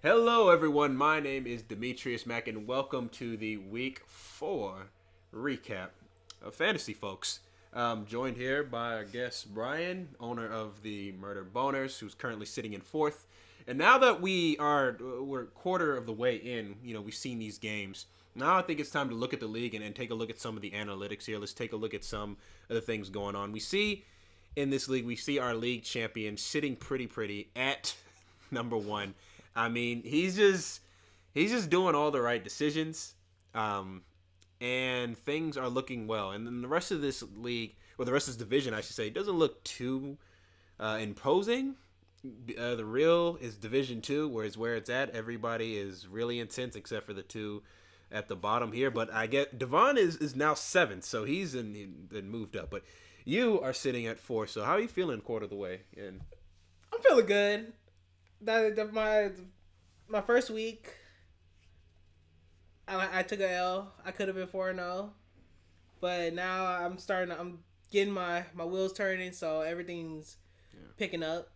Hello, everyone. My name is DimitriusMac, and welcome to the Week 4 recap of Fantasy, folks. I'm joined here by our guest Brian, owner of the Murder Boners, who's currently sitting in fourth. And now that we're quarter of the way in, we've seen these games. Now I think it's time to look at the league and take a look at some of the analytics here. Let's take a look at some of the things going on. We see in this league, we see our league champion sitting pretty at number one. I mean, he's just doing all the right decisions, and things are looking well. And then the rest of this league, or the rest of this division, I should say, doesn't look too imposing. The real is Division 2, where it's at. Everybody is really intense except for the two at the bottom here. But I get Devon is now 7th, so he's been moved up. But you are sitting at 4. So how are you feeling quarter of the way in? I'm feeling good. My first week, I took a L. I could have been 4-0, but now I'm getting my wheels turning, so everything's picking up.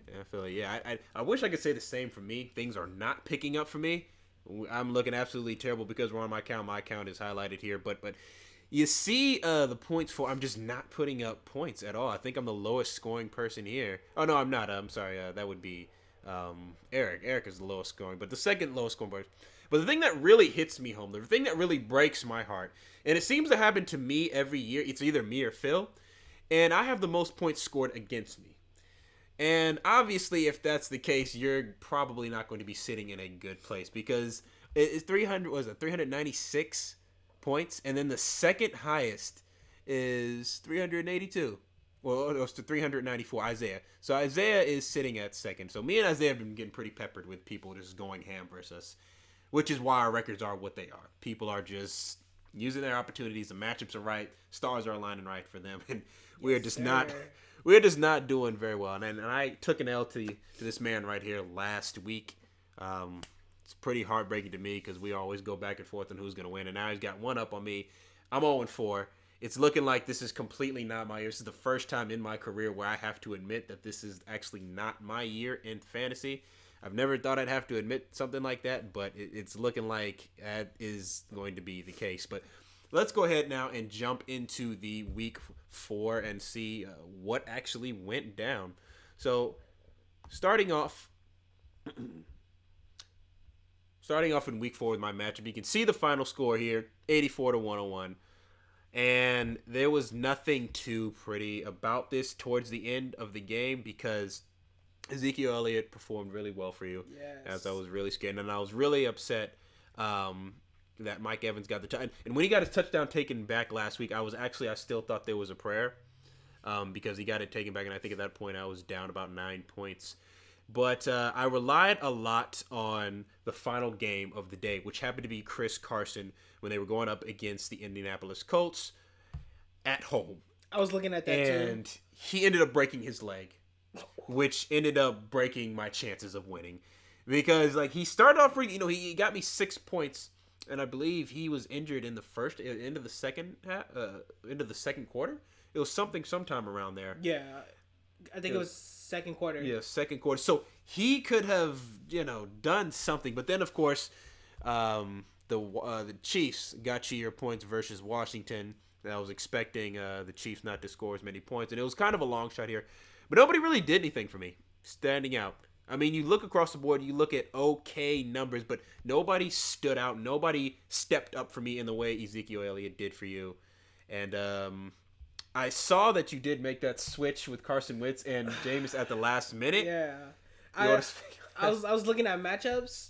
Yeah, I feel like, I wish I could say the same for me. Things are not picking up for me. I'm looking absolutely terrible because we're on my account. My account is highlighted here, but you see the points for. I'm just not putting up points at all. I think I'm the lowest scoring person here. Oh no, I'm not. I'm sorry. That would be Eric. Eric is the lowest scoring, but the second lowest scoring person. But the thing that really hits me home, the thing that really breaks my heart, and it seems to happen to me every year. It's either me or Phil, and I have the most points scored against me. And obviously, if that's the case, you're probably not going to be sitting in a good place because it's 396 points, and then the second highest is 382. Well, it's to 394, Isaiah. So Isaiah is sitting at second. So me and Isaiah have been getting pretty peppered with people just going ham versus us, which is why our records are what they are. People are just using their opportunities. The matchups are right. Stars are aligning right for them, and we're just not doing very well. And I took an L to this man right here last week. It's pretty heartbreaking to me because we always go back and forth on who's going to win. And now he's got one up on me. I'm 0-4. It's looking like this is completely not my year. This is the first time in my career where I have to admit that this is actually not my year in fantasy. I've never thought I'd have to admit something like that, but it's looking like that is going to be the case. But let's go ahead now and jump into the week 4 and see what actually went down. So starting off in week 4 with my matchup, you can see the final score here, 84-101. And there was nothing too pretty about this towards the end of the game because Ezekiel Elliott performed really well for you. Yes. As I was really scared. And I was really upset that Mike Evans got the touchdown. And when he got his touchdown taken back last week, I still thought there was a prayer because he got it taken back. And I think at that point I was down about 9 points. But I relied a lot on the final game of the day, which happened to be Chris Carson when they were going up against the Indianapolis Colts at home. I was looking at that too. And he ended up breaking his leg, which ended up breaking my chances of winning. Because he started off, he got me 6 points, and I believe he was injured in the end of the second quarter. It was sometime around there. Yeah. I think it was second quarter. Yeah, second quarter. So he could have, done something. But then, of course, the Chiefs got you your points versus Washington. I was expecting the Chiefs not to score as many points. And it was kind of a long shot here. But nobody really did anything for me, standing out. I mean, you look across the board, you look at okay numbers, but nobody stood out. Nobody stepped up for me in the way Ezekiel Elliott did for you. And I saw that you did make that switch with Carson Wentz and Jameis at the last minute. Yeah. I was looking at matchups.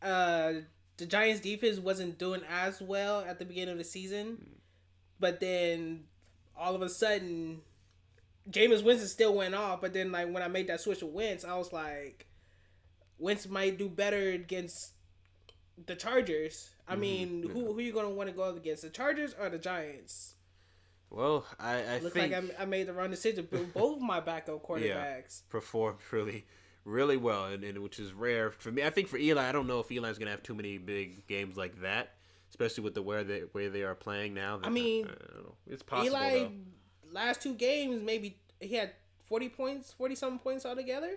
The Giants defense wasn't doing as well at the beginning of the season. But then all of a sudden Jameis Winston still went off, but then when I made that switch with Wentz, I was like, Wentz might do better against the Chargers. I mean, who are you going to want to go up against, the Chargers or the Giants? Well, I Looks think like I made the wrong decision. Both of my backup quarterbacks performed really well, and which is rare for me. I think for Eli, I don't know if Eli's going to have too many big games like that, especially with the way they are playing now. I mean, I don't know. It's possible. Eli, though. last 2 games, maybe he had 40 something points altogether.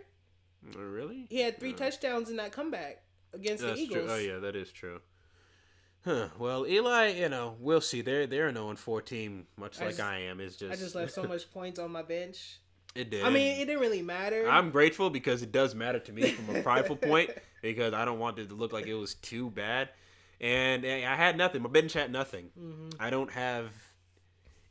Oh, really? He had 3 touchdowns in that comeback against the Eagles. True. Oh yeah, that is true. Huh. Well, Eli, we'll see. They're an 0-4 team, much like I am. Is just I just left so much points on my bench. It did. I mean, it didn't really matter. I'm grateful because it does matter to me from a prideful point because I don't want it to look like it was too bad. And I had nothing. My bench had nothing. Mm-hmm. I don't have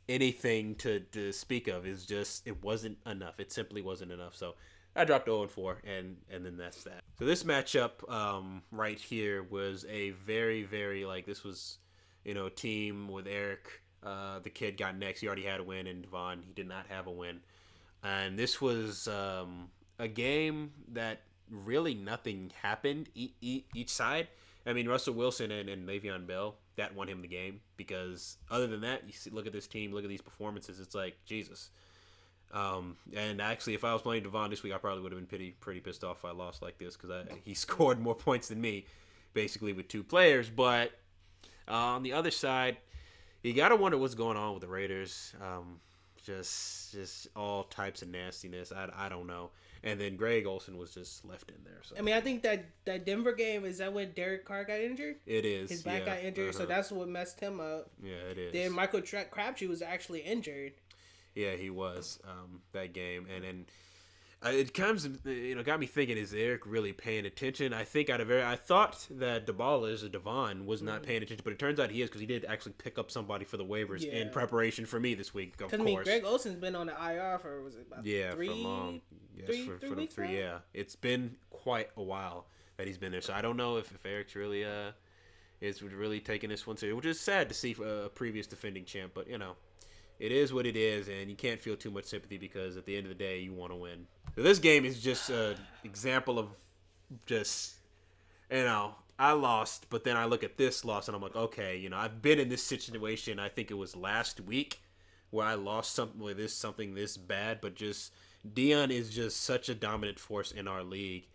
anything to speak of. It's just it wasn't enough. It simply wasn't enough. So I dropped 0-4, and then that's that. So this matchup right here was a very, very, this was, team with Eric. The kid got next. He already had a win, and Devon, he did not have a win. And this was a game that really nothing happened each side. I mean, Russell Wilson and Le'Veon Bell, that won him the game. Because other than that, you see, look at this team, look at these performances. It's like, Jesus. And actually, if I was playing Devon this week, I probably would have been pretty pissed off if I lost like this. Because he scored more points than me, basically, with 2 players. But on the other side, you got to wonder what's going on with the Raiders. Just all types of nastiness. I don't know. And then Greg Olsen was just left in there. So I mean, I think that Denver game, is that when Derek Carr got injured? It is. His back got injured, so that's what messed him up. Yeah, it is. Then Michael Crabtree was actually injured. Yeah, he was that game, and then it comes, got me thinking: is Eric really paying attention? I think I thought that Devon was not paying attention, but it turns out he is because he did actually pick up somebody for the waivers in preparation for me this week. Of course, I mean, Greg Olsen's been on the IR for about 3 for long. Yes, three weeks now? Yeah, it's been quite a while that he's been there. So I don't know if Eric's really is really taking this one serious, which is sad to see for a previous defending champ, but it is what it is, and you can't feel too much sympathy because at the end of the day, you want to win. So this game is just an example of just, I lost, but then I look at this loss and I'm like, okay, I've been in this situation. I think it was last week where I lost something this bad, but just Dion is just such a dominant force in our league,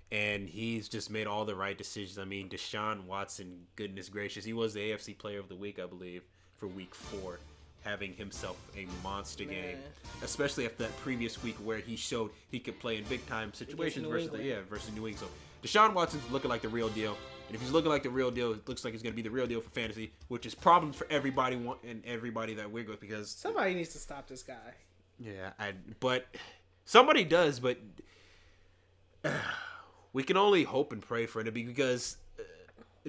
and he's just made all the right decisions. I mean, Deshaun Watson, goodness gracious, he was the AFC Player of the Week, I believe, for Week 4. Having himself a monster game, especially after that previous week where he showed he could play in big time situations versus New England. So Deshaun Watson's looking like the real deal, and if he's looking like the real deal, it looks like he's going to be the real deal for fantasy, which is problems for everybody and everybody that we're with because somebody needs to stop this guy. Yeah, but somebody does, but we can only hope and pray for it because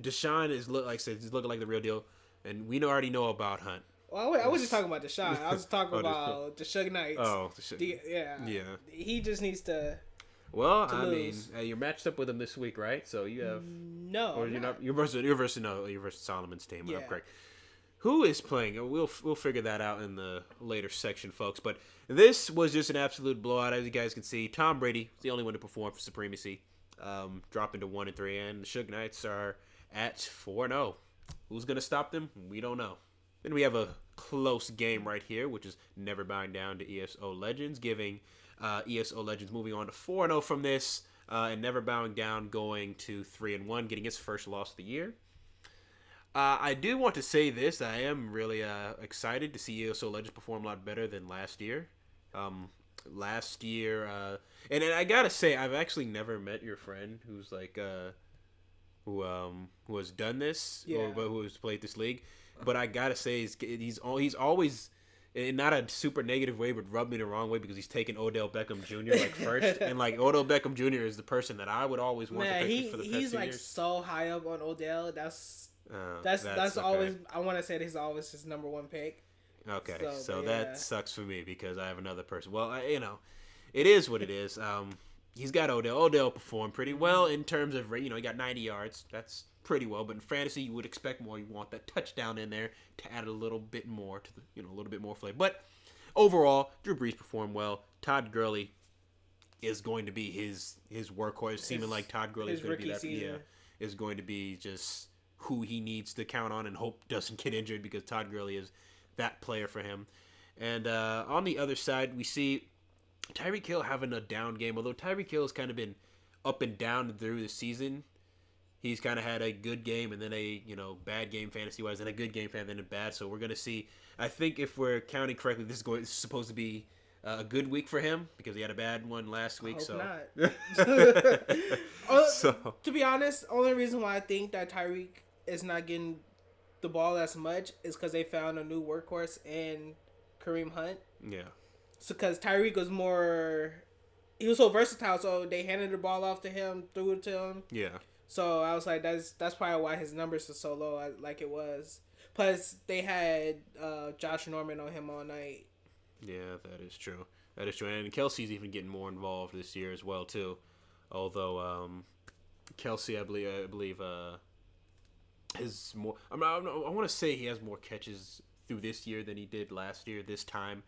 Deshaun he's looking like the real deal, and we already know about Hunt. Well, I wasn't talking about Deshaun. I was talking about the Suge Knights. Oh, yeah. He just needs to. Well, I mean, you're matched up with him this week, right? So you have no, or you're not. You're versus Solomon's team. Yeah. I'm correct. Who is playing? We'll figure that out in the later section, folks. But this was just an absolute blowout, as you guys can see. Tom Brady is the only one to perform for supremacy, dropping to 1-3, and the Suge Knights are at 4-0. Who's gonna stop them? We don't know. Then we have a close game right here, which is never bowing down to ESO Legends, giving ESO Legends moving on to 4-0 from this, and never bowing down going to 3-1, getting its first loss of the year. I do want to say this. I am really excited to see ESO Legends perform a lot better than last year. Last year, and I gotta say, I've actually never met your friend who's like who has done this or who has played this league. But I gotta say, he's always, in not a super negative way, but rubbed me the wrong way because he's taken Odell Beckham Jr. first, and Odell Beckham Jr. is the person that I would always want to pick for the past 2 years. He's so high up on Odell. That's okay. always. I want to say that he's always his number 1 pick. Okay, so that sucks for me because I have another person. Well, it is what it is. He's got Odell. Odell performed pretty well in terms of he got 90 yards. That's pretty well, but in fantasy you would expect more. You want that touchdown in there to add a little bit more to the a little bit more flavor. But overall, Drew Brees performed well. Todd Gurley is going to be his workhorse. Seeming like Todd Gurley is going to be that season. Is going to be just who he needs to count on and hope doesn't get injured because Todd Gurley is that player for him. And on the other side, we see Tyreek Hill having a down game. Although Tyreek Hill has kind of been up and down through the season. He's kind of had a good game and then a bad game fantasy-wise, and a good game and then a bad. So we're going to see. I think if we're counting correctly, this is supposed to be a good week for him because he had a bad one last week. Hope so not. so To be honest, only reason why I think that Tyreek is not getting the ball as much is because they found a new workhorse in Kareem Hunt. yeah. So because Tyreek was he was so versatile, so they handed the ball off to him, threw it to him. Yeah. So I was like, that's probably why his numbers are so low, like it was. Plus, they had Josh Norman on him all night. Yeah, that is true. That is true. And Kelsey's even getting more involved this year as well, too. Although, Kelsey, I believe, has more... I want to say he has more catches through this year than he did last year, this time.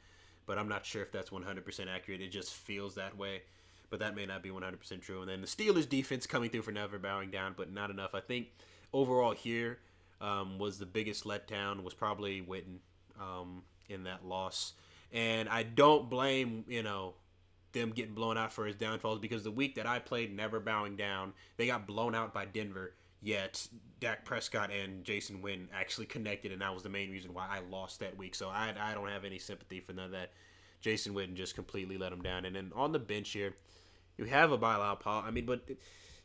But I'm not sure if that's 100% accurate. It just feels that way. But that may not be 100% true. And then the Steelers' defense coming through for never bowing down, but not enough. I think overall here was the biggest letdown was probably Witten in that loss. And I don't blame, them getting blown out for his downfalls because the week that I played never bowing down, they got blown out by Denver. Yet Dak Prescott and Jason Witten actually connected, and that was the main reason why I lost that week. So I don't have any sympathy for none of that. Jason Witten just completely let him down. And then on the bench here, you have a Bilal Powell. But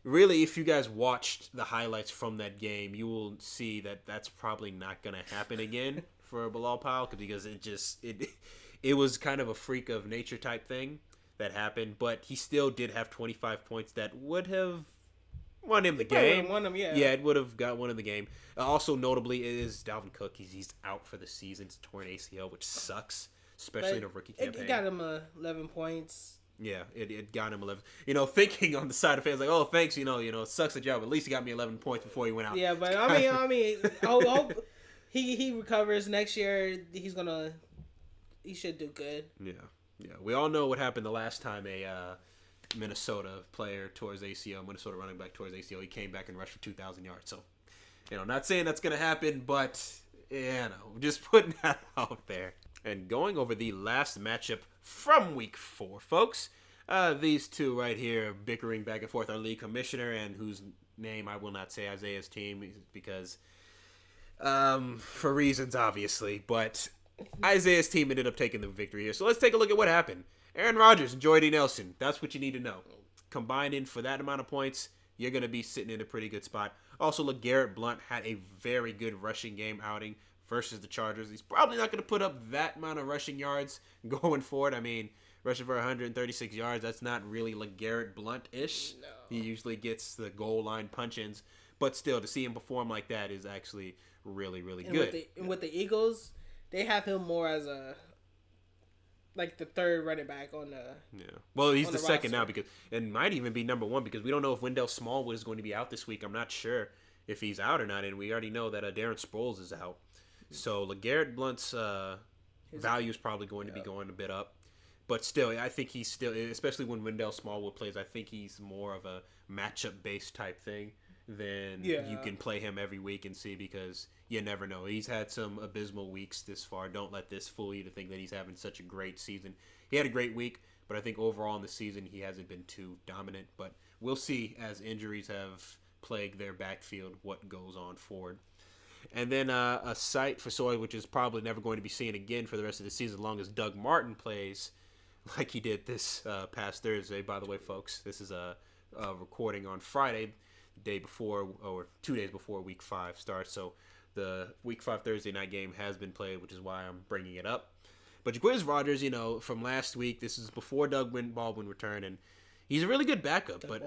really, if you guys watched the highlights from that game, you will see that that's probably not going to happen again for Bilal Powell because it was kind of a freak of nature type thing that happened. But he still did have 25 points that would have won him the game. Won him, yeah. Yeah, it would have got one in the game. Also, notably, is Dalvin Cook. He's out for the season. It's torn ACL, which sucks, especially in a rookie campaign. It got him 11 points. Yeah, it got him 11. Thinking on the side of fans like, oh, thanks, it sucks a job. At least he got me 11 points before he went out. Yeah, but I hope he recovers next year. He should do good. Yeah. We all know what happened the last time a Minnesota player towards ACL, Minnesota running back towards ACL. He came back and rushed for 2,000 yards. So, not saying that's going to happen, but, just putting that out there. And going over the last matchup from week 4, folks. These two right here bickering back and forth. Our league commissioner, and whose name I will not say, Isaiah's team, because for reasons, obviously. But Isaiah's team ended up taking the victory here. So let's take a look at what happened. Aaron Rodgers and Jordy Nelson. That's what you need to know. Combined in for that amount of points, you're going to be sitting in a pretty good spot. Also, LeGarrette Blount had a very good rushing game outing versus the Chargers. He's probably not going to put up that amount of rushing yards going forward. Rushing for 136 yards, that's not really LeGarrette Blount-ish. No. He usually gets the goal line punch-ins. But still, to see him perform like that is actually really, really good. With the Eagles, they have him more as the third running back on the... Yeah. Well, he's the second roster. now and might even be number 1 because we don't know if Wendell Smallwood is going to be out this week. I'm not sure if he's out or not, and we already know that Darren Sproles is out. So LeGarrette Blount's value is probably going to be going a bit up. But still, I think he's still, especially when Wendell Smallwood plays, I think he's more of a matchup-based type thing than you can play him every week and see because you never know. He's had some abysmal weeks this far. Don't let this fool you to think that he's having such a great season. He had a great week, but I think overall in the season he hasn't been too dominant. But we'll see as injuries have plagued their backfield what goes on forward. And then a sight for Soy, which is probably never going to be seen again for the rest of the season as long as Doug Martin plays like he did this past Thursday. By the way, folks, this is a recording on Friday, the day before or 2 days before Week 5 starts. So the Week 5 Thursday night game has been played, which is why I'm bringing it up. But Jaquiz Rodgers, from last week, this is before Doug Baldwin returned, and he's a really good backup. Doug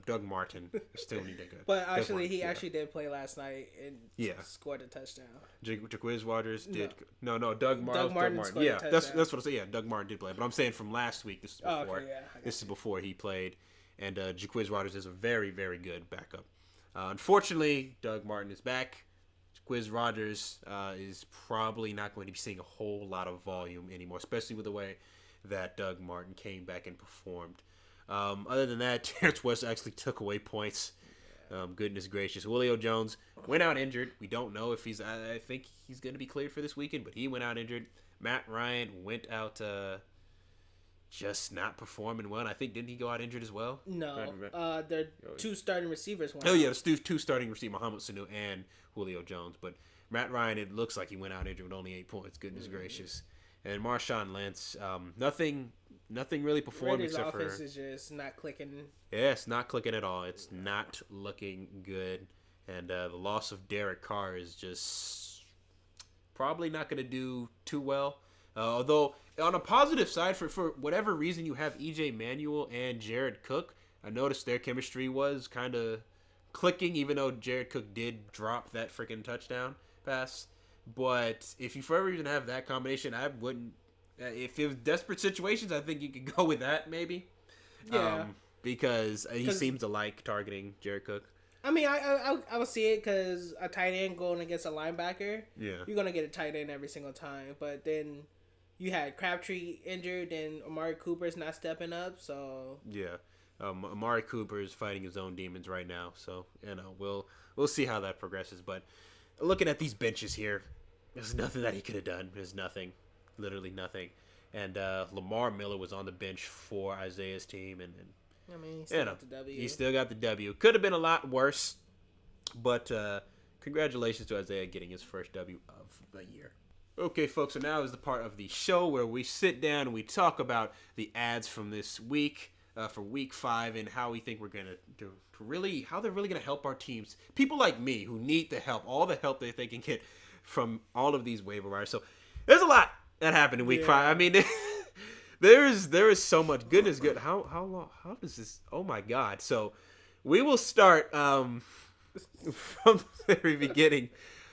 Doug Martin. Still need that good. But actually, he actually did play last night and scored a touchdown. Jaquiz Rodgers did. No, Doug Martin. Doug Martin scored a touchdown. That's what I say. Yeah, Doug Martin did play. But I'm saying from last week, this is before. This is before he played. And Jaquiz Rodgers is a very, very good backup. Unfortunately, Doug Martin is back. Jaquiz Rodgers is probably not going to be seeing a whole lot of volume anymore, especially with the way that Doug Martin came back and performed. Other than that, Terrence West actually took away points. Goodness gracious. Julio Jones went out injured. We don't know if I think he's going to be cleared for this weekend, but he went out injured. Matt Ryan went out just not performing well. And I think, didn't he go out injured as well? No. Their two starting receivers went out. Yeah, the two starting receivers, Mohamed Sanu and Julio Jones. But Matt Ryan, it looks like he went out injured with only 8 points. Goodness gracious. And Marshawn Lynch, nothing really performed Raiders' except offense for is just not clicking. yeah, it's not clicking at all. It's not looking good, and the loss of Derek Carr is just probably not going to do too well. Although on a positive side, for whatever reason, you have EJ Manuel and Jared Cook. I noticed their chemistry was kind of clicking, even though Jared Cook did drop that freaking touchdown pass. But if you for whatever reason have that combination, I wouldn't. If it was desperate situations, I think you could go with that maybe. Yeah. Because he seems to like targeting Jared Cook. I mean, I would see it because a tight end going against a linebacker, you're going to get a tight end every single time. But then you had Crabtree injured and Amari Cooper's not stepping up, so... Yeah. Amari Cooper is fighting his own demons right now, so, we'll see how that progresses. But looking at these benches here, there's nothing that he could have done. There's nothing. Literally nothing. And Lamar Miller was on the bench for Isaiah's team, and I mean, he still got the W. He still got the W. Could have been a lot worse, but congratulations to Isaiah getting his first W of the year. Okay, folks, so now is the part of the show where we sit down and we talk about the ads from this week for Week 5 and how we think we're going to do, how they're really going to help our teams. People like me who need the help, all the help that they can get from all of these waiver wires. So there's a lot that happened in Week 5. I mean... There is so much goodness good. How long? How does this? Oh my God! So we will start from the very beginning.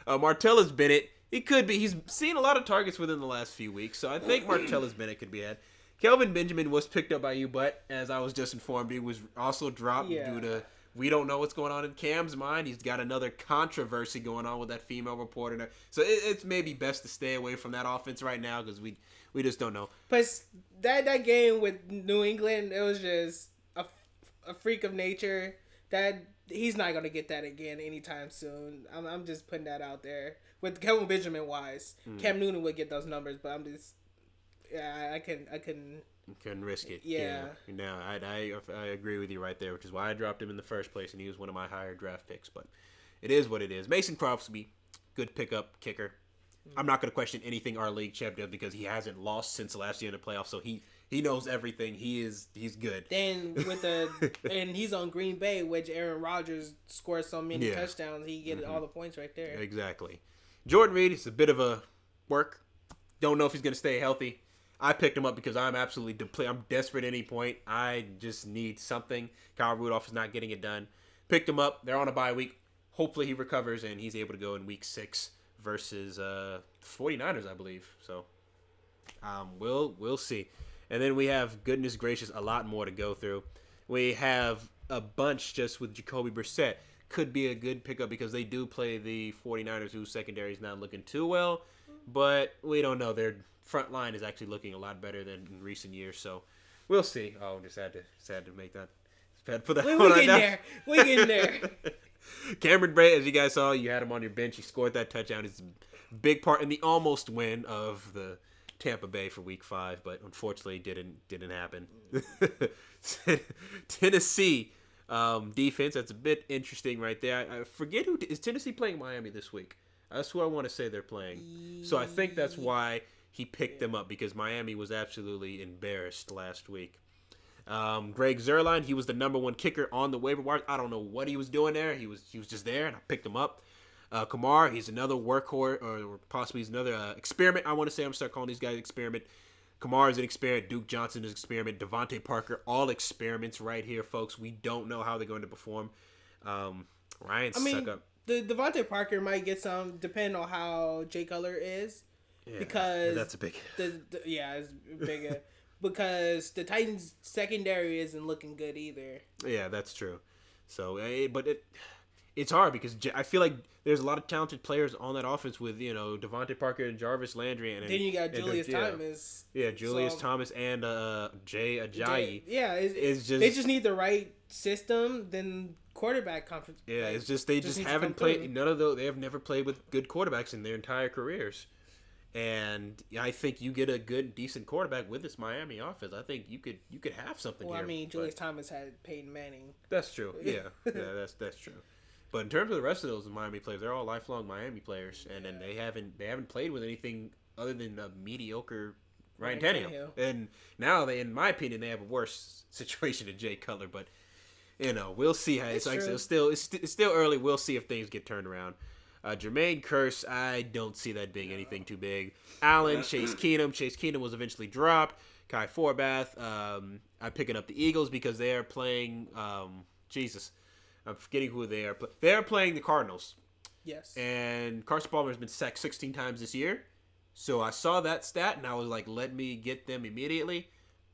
Martellus Bennett. He's seen a lot of targets within the last few weeks, so I think Martellus Bennett could be had. Kelvin Benjamin was picked up by you, but as I was just informed, he was also dropped due to we don't know what's going on in Cam's mind. He's got another controversy going on with that female reporter. So it's maybe best to stay away from that offense right now because we just don't know. But that game with New England, it was just a freak of nature. That he's not gonna get that again anytime soon. I'm just putting that out there. With Kelvin Benjamin wise, Cam Newton would get those numbers, but I'm just I couldn't risk it. Yeah. No, I agree with you right there, which is why I dropped him in the first place, and he was one of my higher draft picks. But it is what it is. Mason Crosby, good pickup kicker. I'm not going to question anything our league champ does because he hasn't lost since last year in the playoffs, so he knows everything. He's good. Then and he's on Green Bay, which Aaron Rodgers scored so many touchdowns, he get all the points right there. Exactly. Jordan Reed is a bit of a work. Don't know if he's going to stay healthy. I picked him up because I'm absolutely depleted. I'm desperate at any point. I just need something. Kyle Rudolph is not getting it done. Picked him up. They're on a bye week. Hopefully he recovers and he's able to go in Week 6 versus 49ers, I believe. So we'll see. And then we have, goodness gracious, a lot more to go through. We have a bunch just with Jacoby Brissett. Could be a good pickup because they do play the 49ers, whose secondary is not looking too well. But we don't know. Their front line is actually looking a lot better than in recent years. So we'll see. Oh, just had to make that. Had to put that we getting there. We getting there. Cameron Bray, as you guys saw, you had him on your bench. He scored that touchdown. It's a big part in the almost win of the Tampa Bay for Week 5, but unfortunately didn't happen. Tennessee defense, that's a bit interesting right there. I forget who is Tennessee playing Miami this week. That's who I want to say they're playing. So I think that's why he picked them up, because Miami was absolutely embarrassed last week. Greg Zuerlein, he was the number 1 kicker on the waiver wire. I don't know what he was doing there. He was just there, and I picked him up. Kamar, he's another workhorse, or possibly he's another experiment. I want to say, I'm going to start calling these guys experiment. Kamar is an experiment. Duke Johnson is an experiment. Devontae Parker, all experiments right here, folks. We don't know how they're going to perform. Ryan Suckup. The Devontae Parker might get some, depending on how Jay Cutler is. Yeah, because that's a big... it's big. Because the Titans' secondary isn't looking good either. Yeah, that's true. So, but it's hard because I feel like there's a lot of talented players on that offense with, Devontae Parker and Jarvis Landry. And then you got Julius Thomas. Yeah, Julius Thomas and Jay Ajayi. They just need the right system, then quarterback conference. Yeah, it's just they just haven't played. None of those. They have never played with good quarterbacks in their entire careers. And I think you get a good, decent quarterback with this Miami offense. I think you could have something here. Well, I mean, Julius Thomas had Peyton Manning. That's true. Yeah, that's true. But in terms of the rest of those Miami players, they're all lifelong Miami players, and then they haven't played with anything other than a mediocre Ryan Tannehill. And now in my opinion, they have a worse situation than Jay Cutler. But we'll see how it's like. It's still early. We'll see if things get turned around. Jermaine Kearse, I don't see that being anything too big. Allen, Chase Keenum. Chase Keenum was eventually dropped. Kai Forbath. I'm picking up the Eagles because they are playing. Jesus, I'm forgetting who they are. They are playing the Cardinals. Yes. And Carson Palmer has been sacked 16 times this year. So I saw that stat and I was like, let me get them immediately.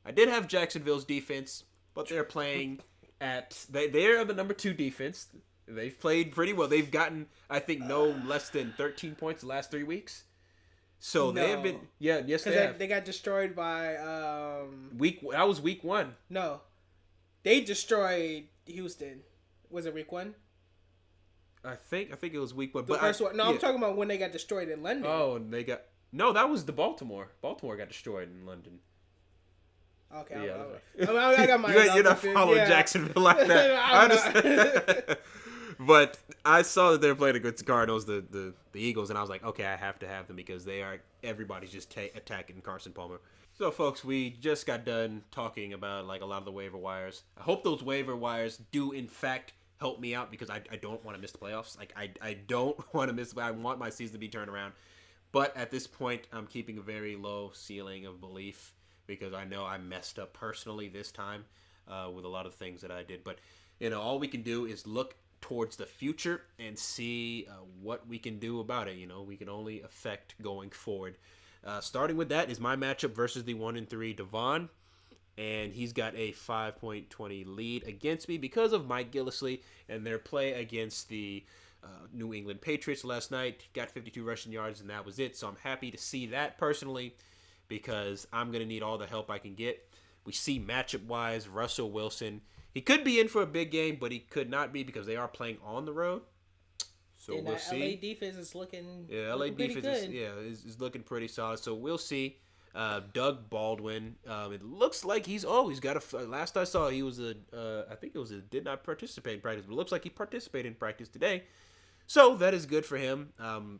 I did have Jacksonville's defense, but they're playing they're the number 2 defense. They've played pretty well. They've gotten, I think, no less than 13 points the last 3 weeks. So they have been, yes, they have. They got destroyed by that was week 1. No, they destroyed Houston. Was it week 1? I think it was week 1. The first one. No, I'm talking about when they got destroyed in London. Oh, and that was the Baltimore. Baltimore got destroyed in London. Okay, yeah, I got my. You're not following Jacksonville like that. I understand. But I saw that they're playing against the Cardinals, the Eagles, and I was like, okay, I have to have them because everybody's just attacking Carson Palmer. So, folks, we just got done talking about like a lot of the waiver wires. I hope those waiver wires do in fact help me out because I don't want to miss the playoffs. Like I don't want to miss. I want my season to be turned around. But at this point, I'm keeping a very low ceiling of belief because I know I messed up personally this time with a lot of things that I did. But all we can do is look towards the future and see what we can do about it. We can only affect going forward. Starting with that is my matchup versus the 1-3 Devon. And he's got a 5.20 lead against me because of Mike Gillislee and their play against the New England Patriots last night. Got 52 rushing yards, and that was it. So I'm happy to see that personally because I'm going to need all the help I can get. We see matchup-wise, Russell Wilson. He could be in for a big game, but he could not be because they are playing on the road. So and we'll see. LA defense is looking LA defense good. is looking pretty solid. So we'll see. Doug Baldwin. It looks like he's got a. Last I saw, he was I think it was did not participate in practice, but it looks like he participated in practice today. So that is good for him.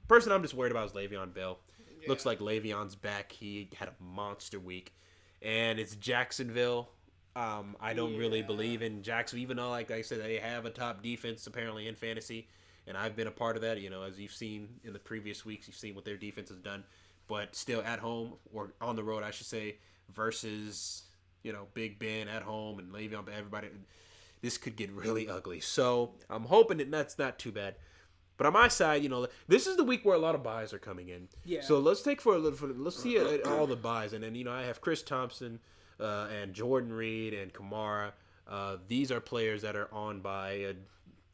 Person I'm just worried about is Le'Veon Bell. Yeah. Looks like Le'Veon's back. He had a monster week, and it's Jacksonville. I don't really believe in Jacksonville, even though, like I said, they have a top defense apparently in fantasy, and I've been a part of that. As you've seen in the previous weeks, you've seen what their defense has done. But still at home, or on the road, I should say, versus, Big Ben at home and Le'Veon, everybody, this could get really ugly. So I'm hoping that's not too bad. But on my side, this is the week where a lot of buys are coming in. Yeah. So let's take let's see all the buys. And then, I have Chris Thompson and Jordan Reed and Kamara. These are players that are on buy.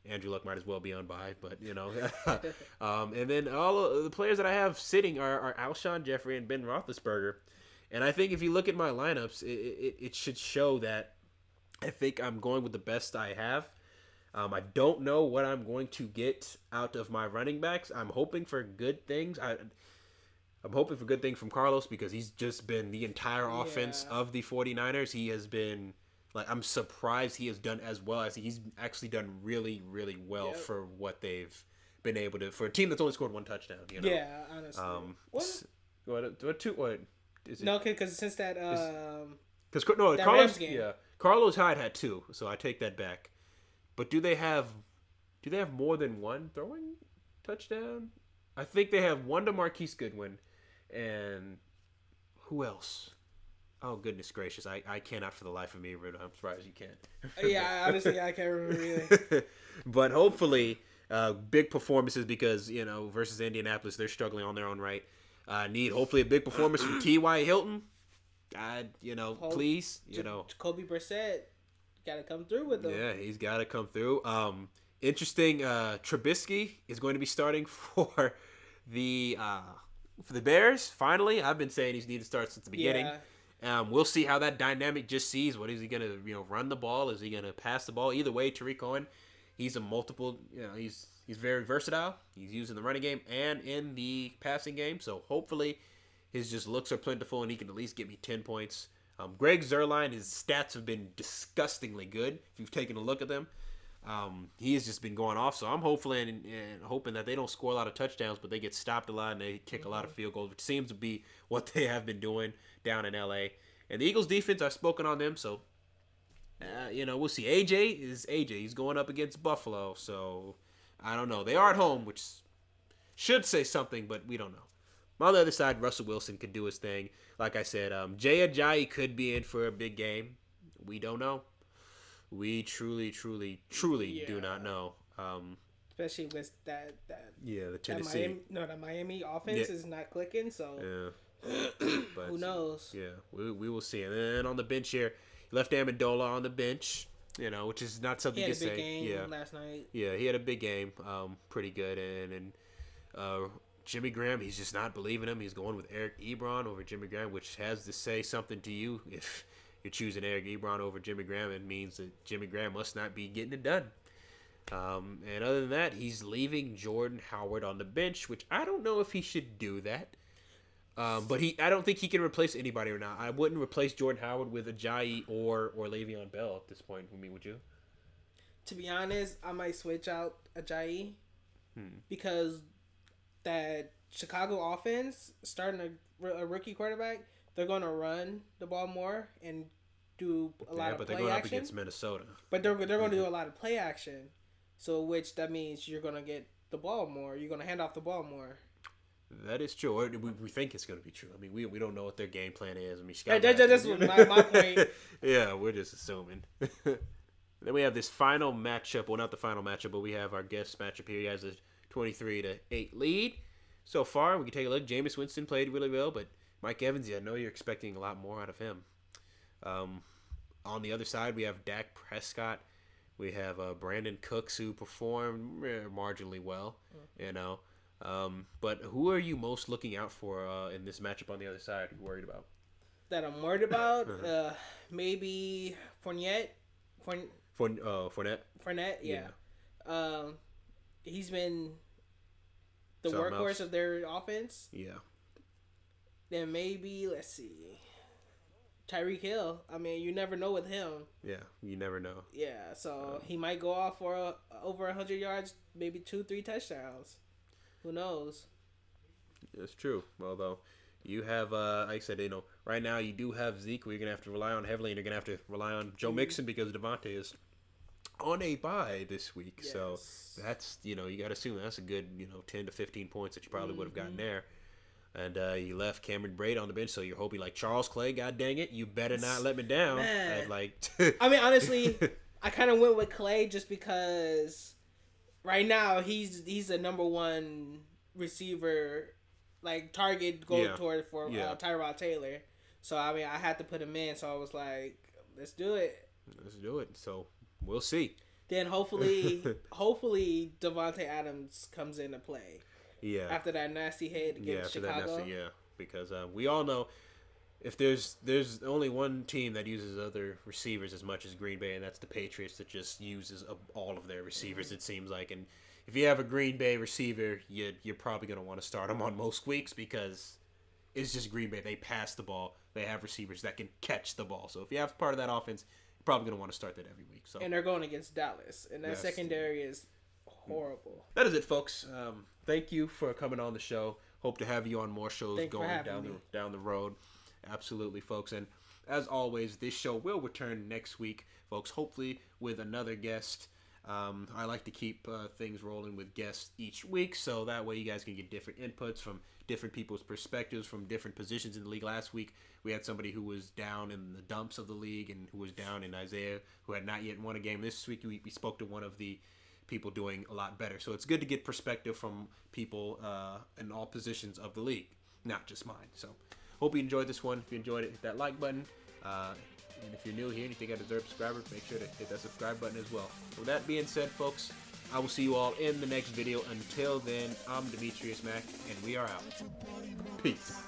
Andrew Luck might as well be on bye, but and then all of the players that I have sitting are Alshon Jeffrey and Ben Roethlisberger, and I think if you look at my lineups, it should show that I think I'm going with the best I have. I don't know what I'm going to get out of my running backs. I'm hoping for good things. I'm hoping for good things from Carlos because he's just been the entire offense of the 49ers. He has been. I'm surprised he has done as well as he's actually done really, really well for what they've been able to for a team that's only scored 1 touchdown. Yeah, honestly. What is it? No, because since that Carlos Rams game. Yeah, Carlos Hyde had 2, so I take that back. But do they have more than 1 throwing touchdown? I think they have 1 to Marquise Goodwin, and who else? Oh, goodness gracious. I cannot for the life of me remember. I'm surprised you can't. Yeah, honestly, I can't remember either. But hopefully, big performances because, versus Indianapolis, they're struggling on their own right. Need hopefully a big performance from T.Y. Hilton. Please. Jacoby Brissett got to come through with them. Yeah, he's got to come through. Interesting, Trubisky is going to be starting for the Bears. Finally, I've been saying he's needed to start since the beginning. Yeah. We'll see how that dynamic just sees. What is he going to, run the ball? Is he going to pass the ball? Either way, Tariq Cohen, he's a multiple, he's very versatile. He's used in the running game and in the passing game. So hopefully his just looks are plentiful and he can at least get me 10 points. Greg Zuerlein, his stats have been disgustingly good if you've taken a look at them. He has just been going off. So I'm hopefully and hoping that they don't score a lot of touchdowns, but they get stopped a lot and they kick a lot of field goals, which seems to be what they have been doing down in LA. And the Eagles defense, I've spoken on them, so we'll see. AJ is AJ. He's going up against Buffalo, so I don't know. They are at home, which should say something, but we don't know. On the other side, Russell Wilson could do his thing. Like I said, Jay Ajayi could be in for a big game. We don't know. We truly do not know. Especially with that the Tennessee. The Miami offense is not clicking, so but, who knows? Yeah, we will see. And then on the bench here, left Amendola on the bench, which is not something you can say. He had a big game last night. Yeah, he had a big game, pretty good. And Jimmy Graham, he's just not believing him. He's going with Eric Ebron over Jimmy Graham, which has to say something to you. If you're choosing Eric Ebron over Jimmy Graham, it means that Jimmy Graham must not be getting it done. And other than that, he's leaving Jordan Howard on the bench, which I don't know if he should do that. But I don't think he can replace anybody right now. I wouldn't replace Jordan Howard with Ajayi or Le'Veon Bell at this point. Would you? To be honest, I might switch out Ajayi because that Chicago offense, starting a rookie quarterback, they're going to run the ball more and do a lot of play action. But they're going up against Minnesota. But they're going to do a lot of play action, so which that means you're going to get the ball more. You're going to hand off the ball more. That is true. Or we think it's going to be true. I mean, we don't know what their game plan is. I mean, that's my point. Yeah, we're just assuming. Then we have this final matchup. Well, not the final matchup, but we have our guest matchup here. He has a 23-8 lead. So far, we can take a look. Jameis Winston played really well, but Mike Evans, I know you're expecting a lot more out of him. On the other side, we have Dak Prescott. We have Brandon Cooks, who performed marginally well, But who are you most looking out for in this matchup on the other side? Who are you worried about? That I'm worried about? Maybe Fournette. Fournette, yeah. He's been the workhorse of their offense. Yeah. Then maybe, let's see, Tyreek Hill. I mean, you never know with him. Yeah, you never know. Yeah, so he might go off for over 100 yards, maybe 2-3 touchdowns. Who knows? It's true. Although you have, like I said, right now you do have Zeke, who you're going to have to rely on heavily, and you're going to have to rely on Joe Mixon because Devontae is on a bye this week. Yes. So that's, you got to assume that's a good, 10 to 15 points that you probably would have gotten there. And you left Cameron Brate on the bench, so you're hoping like Charles Clay, god dang it, you better not let me down. I mean, honestly, I kind of went with Clay just because right now he's the number one receiver, like target toward for Tyrod Taylor. So I mean, I had to put him in. So I was like, let's do it. Let's do it. So we'll see. Then hopefully Devontae Adams comes into play. Yeah. After that nasty hit against Chicago. Because we all know if there's only one team that uses other receivers as much as Green Bay, and that's the Patriots, that just uses all of their receivers, it seems like. And if you have a Green Bay receiver, you're probably going to want to start them on most weeks because it's just Green Bay. They pass the ball. They have receivers that can catch the ball. So if you have part of that offense, you're probably going to want to start that every week. So. And they're going against Dallas, and that secondary is horrible. That is it, folks. Thank you for coming on the show. Hope to have you on more shows down the road. Absolutely, folks. And as always, this show will return next week, folks, hopefully with another guest. I like to keep things rolling with guests each week, so that way you guys can get different inputs from different people's perspectives from different positions in the league. Last week, we had somebody who was down in the dumps of the league and who was down in Isaiah, who had not yet won a game. This week, we spoke to one of the people doing a lot better. So it's good to get perspective from people in all positions of the league, not just mine. So hope you enjoyed this one. If you enjoyed it, hit that like button. And if you're new here and you think I deserve subscribers, make sure to hit that subscribe button as well. With that being said, folks, I will see you all in the next video. Until then, I'm DimitriusMac, and we are out. Peace.